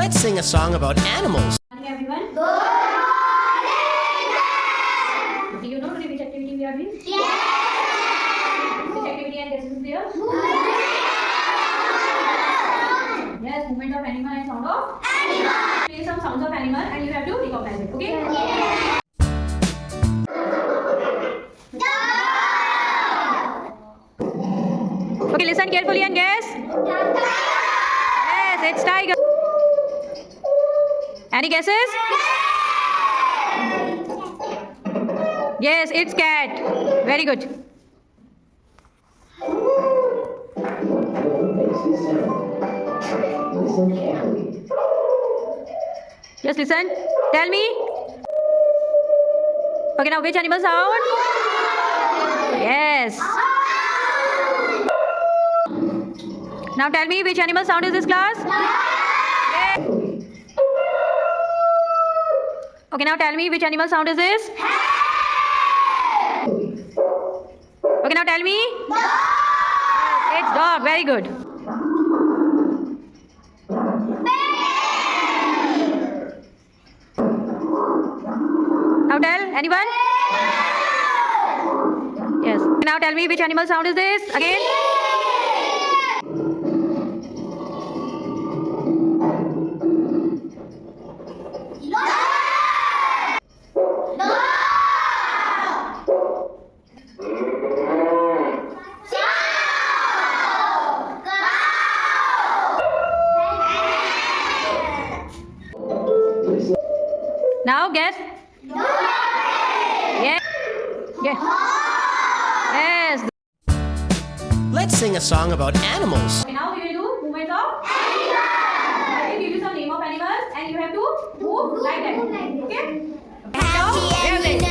Let's sing a song about animals. Good morning, everyone. Do you know today which activity we are doing? Yes. Which activity and guess is there? Yes, movement of animal and sound of animal. Play some sounds of animal and you have to recognize it. Okay? Okay, listen carefully and guess. Yes, it's tiger. Any guesses? Yes, it's cat. Very good. Listen carefully. Just listen. Tell me. Okay, now which animal sound? Yes. Now tell me which animal sound is this class? Yes. Okay, now tell me which animal sound is this? Okay, now tell me. It's dog. Very good. Now tell anyone? Yes. Now tell me which animal sound is this? Again. Now guess. Yes. Yes. Yes. Let's sing a song about animals. Okay, now we will do movements of animals. I will give you some name of animals and you have to move like that. Okay? Now, here's it.